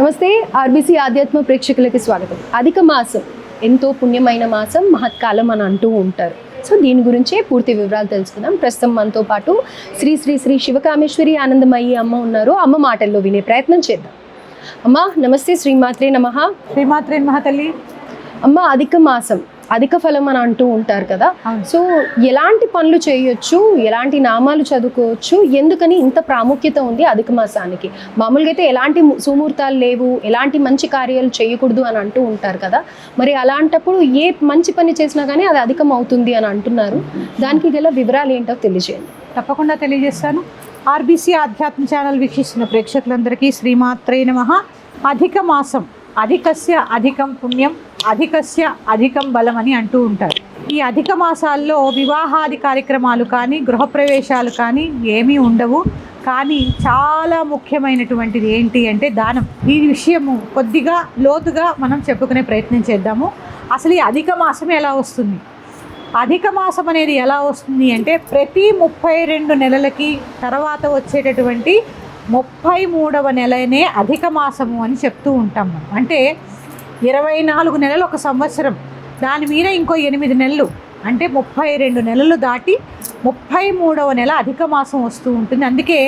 నమస్తే ఆర్బీసీ ఆధ్యాత్మ ప్రేక్షకులకి స్వాగతం. అధిక మాసం ఎంతో పుణ్యమైన మాసం, మహత్కాలం అని అంటూ ఉంటారు. సో దీని గురించే పూర్తి వివరాలు తెలుసుకుందాం. ప్రస్తుతం మనతో పాటు శ్రీ శ్రీ శ్రీ శివకామేశ్వరి ఆనందమయ్యి అమ్మ ఉన్నారు. అమ్మ మాటల్లో వినే ప్రయత్నం చేద్దాం. అమ్మ నమస్తే. శ్రీమాత్రే నమః. శ్రీమాత్రే నమః తల్లి. అమ్మ, అధిక మాసం అధిక ఫలం అని అంటూ ఉంటారు కదా. సో ఎలాంటి పనులు చేయొచ్చు, ఎలాంటి నామాలు చదువుకోవచ్చు, ఎందుకని ఇంత ప్రాముఖ్యత ఉంది అధిక మాసానికి? మామూలుగా అయితే ఎలాంటి సుముహూర్తాలు లేవు, ఎలాంటి మంచి కార్యాలు చేయకూడదు అని అంటూ ఉంటారు కదా. మరి అలాంటప్పుడు ఏ మంచి పని చేసినా కానీ అది అధికం అవుతుంది అని అంటున్నారు. దానికి గల వివరాలు ఏంటో తెలియజేయండి. తప్పకుండా తెలియజేస్తాను. ఆర్బీసీ ఆధ్యాత్మ ఛానల్ వీక్షిస్తున్న ప్రేక్షకులందరికీ శ్రీమాత్రే నమః. అధిక మాసం, అధికస్య అధికం పుణ్యం, అధికస్య అధికం బలం అని అంటూ ఉంటారు. ఈ అధిక మాసాల్లో వివాహాది కార్యక్రమాలు కానీ గృహప్రవేశాలు కానీ ఏమీ ఉండవు. కానీ చాలా ముఖ్యమైనటువంటిది ఏంటి అంటే దానం. ఈ విషయము కొద్దిగా లోతుగా మనం చెప్పుకునే ప్రయత్నం చేద్దాము. అసలు ఈ అధిక మాసం ఎలా వస్తుంది? అధిక మాసం అనేది ఎలా వస్తుంది అంటే ప్రతి 32 నెలలకి తర్వాత వచ్చేటటువంటి 33వ నెలనే అధిక మాసము అని చెప్తూ ఉంటాం మనం. అంటే 24 నెలలు ఒక సంవత్సరం, దాని మీద ఇంకో 8 నెలలు, అంటే 32 నెలలు దాటి 33వ నెల అధిక మాసం వస్తూ ఉంటుంది. అందుకే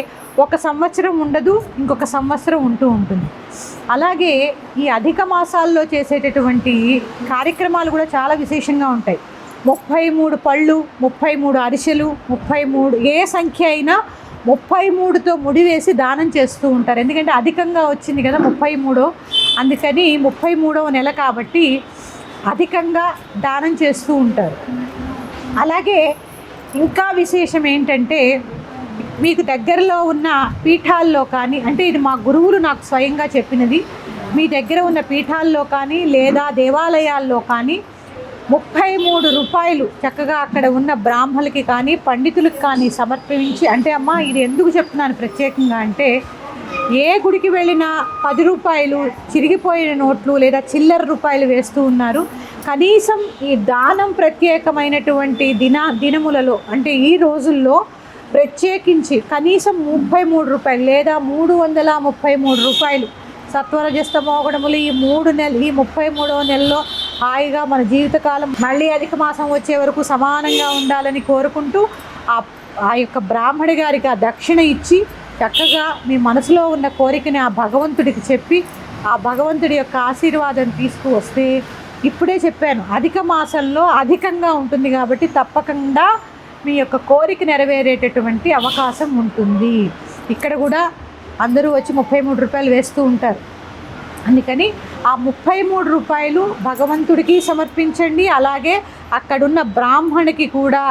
ఒక సంవత్సరం ఉండదు, ఇంకొక సంవత్సరం ఉంటూ ఉంటుంది. అలాగే ఈ అధిక మాసాల్లో చేసేటటువంటి కార్యక్రమాలు కూడా చాలా విశేషంగా ఉంటాయి. 33 పళ్ళు, 33 అరిసెలు, 33 ఏ సంఖ్య అయినా 33తో ముడివేసి దానం చేస్తూ ఉంటారు. ఎందుకంటే అధికంగా వచ్చింది కదా 33, అందుకని 33వ నెల కాబట్టి అధికంగా దానం చేస్తూ ఉంటారు. అలాగే ఇంకా విశేషం ఏంటంటే మీకు దగ్గరలో ఉన్న పీఠాల్లో కానీ, అంటే ఇది మా గురువులు నాకు స్వయంగా చెప్పినది, మీ దగ్గర ఉన్న పీఠాల్లో కానీ లేదా దేవాలయాల్లో కానీ 33 రూపాయలు చక్కగా అక్కడ ఉన్న బ్రాహ్మణులకి కానీ పండితులకు కానీ సమర్పించి, అంటే అమ్మ ఇది ఎందుకు చెప్తున్నాను ప్రత్యేకంగా అంటే, ఏ గుడికి వెళ్ళినా 10 రూపాయలు చిరిగిపోయిన నోట్లు లేదా చిల్లర రూపాయలు వేస్తూ ఉన్నారు. కనీసం ఈ దానం ప్రత్యేకమైనటువంటి దినములలో, అంటే ఈ రోజుల్లో ప్రత్యేకించి కనీసం 33 రూపాయలు లేదా 333 రూపాయలు సత్వరజస్త మోగడములు ఈ 33వ నెలలో హాయిగా మన జీవితకాలం మళ్ళీ అధిక మాసం వచ్చే వరకు సమానంగా ఉండాలని కోరుకుంటూ ఆ యొక్క బ్రాహ్మడి గారికి ఆ దక్షిణ ఇచ్చి చక్కగా మీ మనసులో ఉన్న కోరికని ఆ భగవంతుడికి చెప్పి ఆ భగవంతుడి యొక్క ఆశీర్వాదం తీసుకువస్తే, ఇప్పుడే చెప్పాను అధిక మాసంలో అధికంగా ఉంటుంది కాబట్టి తప్పకుండా మీ యొక్క కోరిక నెరవేరేటటువంటి అవకాశం ఉంటుంది. ఇక్కడ కూడా అందరూ వచ్చి 33 రూపాయలు వేస్తూ ఉంటారు. అందుకని ఆ 33 రూపాయలు భగవంతుడికి సమర్పించండి. అలాగే అక్కడున్న బ్రాహ్మణికి కూడా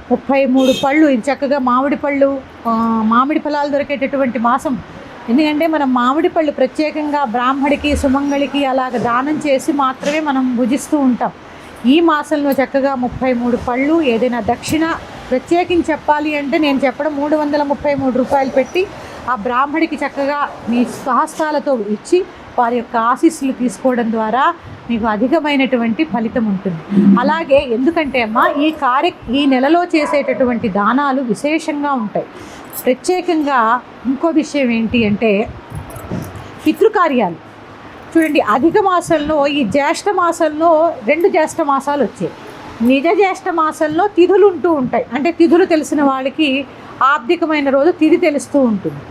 33 పళ్ళు, ఇది చక్కగా మామిడి ఫలాలు దొరికేటటువంటి మాసం. ఎందుకంటే మనం మామిడి పళ్ళు ప్రత్యేకంగా బ్రాహ్మడికి సుమంగళికి అలాగ దానం చేసి మాత్రమే మనం భుజిస్తూ ఉంటాం. ఈ మాసంలో చక్కగా 33 పళ్ళు, ఏదైనా దక్షిణ ప్రత్యేకించి చెప్పాలి అంటే నేను చెప్పడం 333 రూపాయలు పెట్టి ఆ బ్రాహ్మడికి చక్కగా మీ సహస్రాలతో ఇచ్చి వారి యొక్క ఆశీస్సులు తీసుకోవడం ద్వారా మీకు అధికమైనటువంటి ఫలితం ఉంటుంది. అలాగే ఎందుకంటే అమ్మ ఈ నెలలో చేసేటటువంటి దానాలు విశేషంగా ఉంటాయి. ప్రత్యేకంగా ఇంకో విషయం ఏంటి అంటే పితృకార్యాలు. చూడండి, అధిక మాసంలో ఈ జ్యేష్ఠ మాసంలో 2 జ్యేష్ఠ మాసాలు వచ్చాయి. నిజ జ్యేష్ఠ మాసంలో తిథులు ఉంటూ ఉంటాయి. అంటే తిథులు తెలిసిన వాళ్ళకి ఆబ్దికమైన రోజు తిథి తెలుస్తూ ఉంటుంది.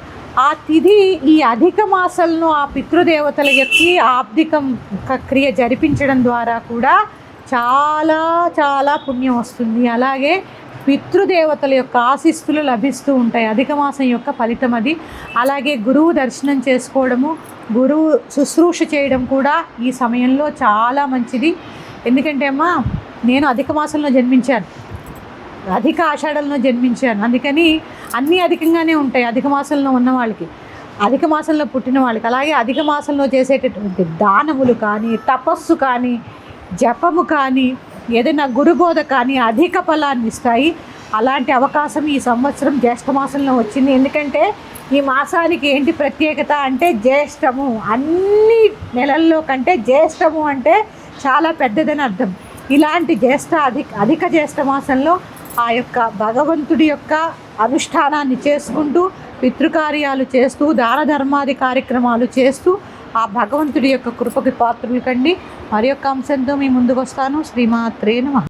ఆ తిథి ఈ అధిక మాసంలో ఆ పితృదేవతల యొక్క ఆబ్దికం క్రియ జరిపించడం ద్వారా కూడా చాలా చాలా పుణ్యం వస్తుంది. అలాగే పితృదేవతల యొక్క ఆశీస్సులు లభిస్తూ ఉంటాయి. అధిక మాసం యొక్క ఫలితం అది. అలాగే గురువు దర్శనం చేసుకోవడము, గురువు శుశ్రూష చేయడం కూడా ఈ సమయంలో చాలా మంచిది. ఎందుకంటే అమ్మా నేను అధిక మాసంలో జన్మించాను, అధిక ఆషాఢంలో జన్మించాను. అందుకని అన్నీ అధికంగానే ఉంటాయి అధిక మాసంలో ఉన్న వాళ్ళకి, అధిక మాసంలో పుట్టిన వాళ్ళకి. అలాగే అధిక మాసంలో చేసేటటువంటి దానములు కానీ, తపస్సు కానీ, జపము కానీ, ఏదైనా గురుబోధ కానీ అధిక ఫలాన్ని ఇస్తాయి. అలాంటి అవకాశం ఈ సంవత్సరం జ్యేష్ఠ మాసంలో వచ్చింది. ఎందుకంటే ఈ మాసానికి ఏంటి ప్రత్యేకత అంటే జ్యేష్ఠము, అన్ని నెలల్లో కంటే జ్యేష్ఠము అంటే చాలా పెద్దదని అర్థం. ఇలాంటి అధిక జ్యేష్ఠ మాసంలో ఆ యొక్క భగవంతుడి యొక్క అనుష్ఠానాన్ని చేసుకుంటూ పితృకార్యాలు చేస్తూ దాన ధర్మాది కార్యక్రమాలు చేస్తూ ఆ భగవంతుడి యొక్క కృపకి పాత్రలు కండి. మరి యొక్క అంశంతో మీ ముందుకు వస్తాను. శ్రీమాత్రే నమః.